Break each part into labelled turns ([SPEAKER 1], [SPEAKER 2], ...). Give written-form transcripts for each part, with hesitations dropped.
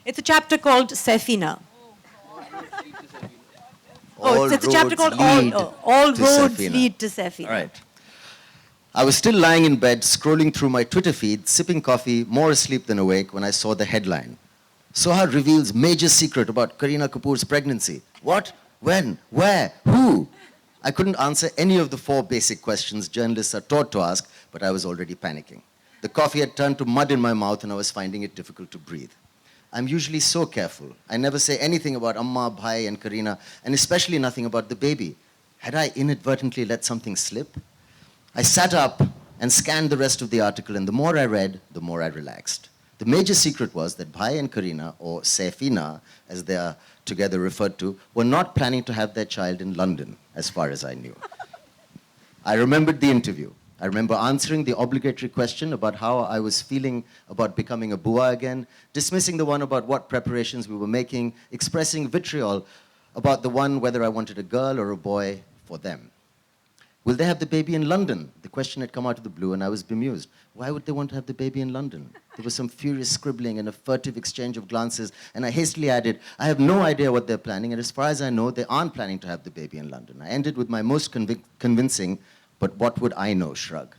[SPEAKER 1] It's a chapter called Safina. It's a chapter called All
[SPEAKER 2] to
[SPEAKER 1] Roads
[SPEAKER 2] Safina.
[SPEAKER 1] Lead to Safina.
[SPEAKER 2] All right. I was still lying in bed, scrolling through my Twitter feed, sipping coffee, more asleep than awake, when I saw the headline. Soha reveals major secret about Kareena Kapoor's pregnancy. What? When? Where? Who? I couldn't answer any of the four basic questions journalists are taught to ask, but I was already panicking. The coffee had turned to mud in my mouth and I was finding it difficult to breathe. I'm usually so careful. I never say anything about Amma, Bhai, and Kareena, and especially nothing about the baby. Had I inadvertently let something slip? I sat up and scanned the rest of the article, and the more I read, the more I relaxed. The major secret was that Bhai and Kareena, or Saifina, as they are together referred to, were not planning to have their child in London, as far as I knew. I remembered the interview. I remember answering the obligatory question about how I was feeling about becoming a bua again, dismissing the one about what preparations we were making, expressing vitriol about the one whether I wanted a girl or a boy for them. Will they have the baby in London? The question had come out of the blue and I was bemused. Why would they want to have the baby in London? There was some furious scribbling and a furtive exchange of glances, and I hastily added, I have no idea what they're planning, and as far as I know, they aren't planning to have the baby in London. I ended with my most convincing, but what would I know, shrug.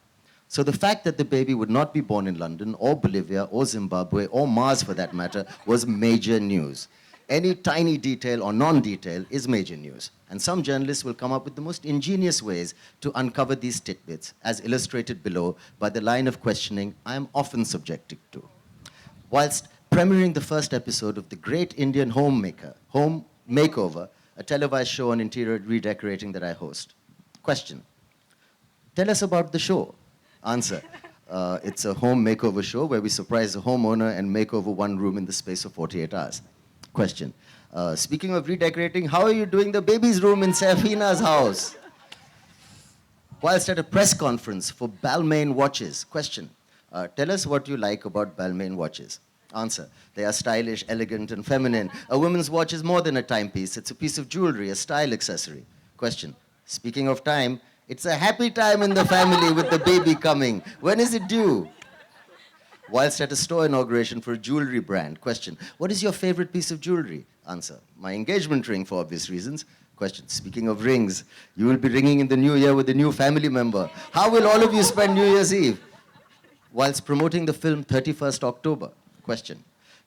[SPEAKER 2] So the fact that the baby would not be born in London, or Bolivia, or Zimbabwe, or Mars for that matter, was major news. Any tiny detail or non-detail is major news. And some journalists will come up with the most ingenious ways to uncover these tidbits, as illustrated below by the line of questioning I am often subjected to. Whilst premiering the first episode of The Great Indian Home Makeover, a televised show on interior redecorating that I host. Question. Tell us about the show. Answer. It's a home makeover show where we surprise the homeowner and make over one room in the space of 48 hours. Question. Speaking of redecorating, how are you doing the baby's room in Safina's house? Whilst at a press conference for Balmain watches. Question. Tell us what you like about Balmain watches. Answer. They are stylish, elegant, and feminine. A woman's watch is more than a timepiece. It's a piece of jewelry, a style accessory. Question. Speaking of time, it's a happy time in the family with the baby coming. When is it due? Whilst at a store inauguration for a jewelry brand. Question. What is your favorite piece of jewelry? Answer. My engagement ring, for obvious reasons. Question. Speaking of rings, you will be ringing in the new year with a new family member. How will all of you spend New Year's Eve? Whilst promoting the film 31st October. Question.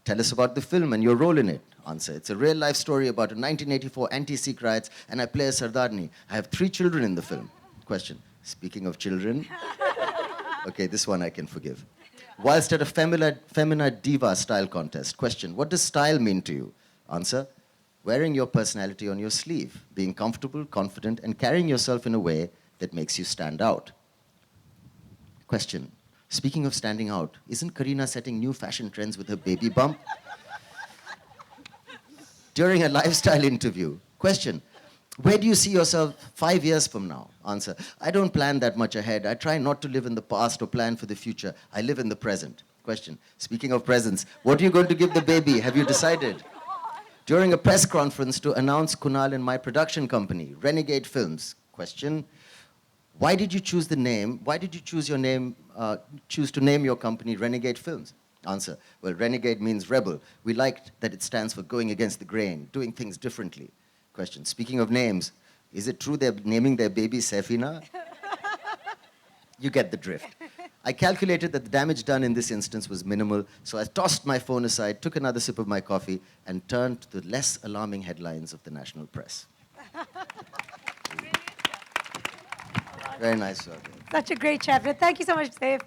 [SPEAKER 2] Tell us about the film and your role in it. Answer. It's a real-life story about a 1984 anti-Sikh riots, and I play a Sardarni. I have 3 children in the film. Question. Speaking of children. Okay, this one I can forgive. Whilst at a Femina Diva style contest. Question. What does style mean to you? Answer. Wearing your personality on your sleeve, being comfortable, confident, and carrying yourself in a way that makes you stand out. Question. Speaking of standing out, isn't Kareena setting new fashion trends with her baby bump? During a lifestyle interview. Question. Where do you see yourself 5 years from now? Answer. I don't plan that much ahead. I try not to live in the past or plan for the future. I live in the present. Question. Speaking of presents, what are you going to give the baby? Have you decided? During a press conference to announce Kunal and my production company, Renegade Films. Question. Why did you choose the name? Why did you choose to name your company Renegade Films? Answer. Well, renegade means rebel. We liked that it stands for going against the grain, doing things differently. Question. Speaking of names, is it true they're naming their baby Safina? You get the drift. I calculated that the damage done in this instance was minimal, so I tossed my phone aside, took another sip of my coffee, and turned to the less alarming headlines of the national press. Very nice work.
[SPEAKER 3] Such a great chapter. Thank you so much, Saif.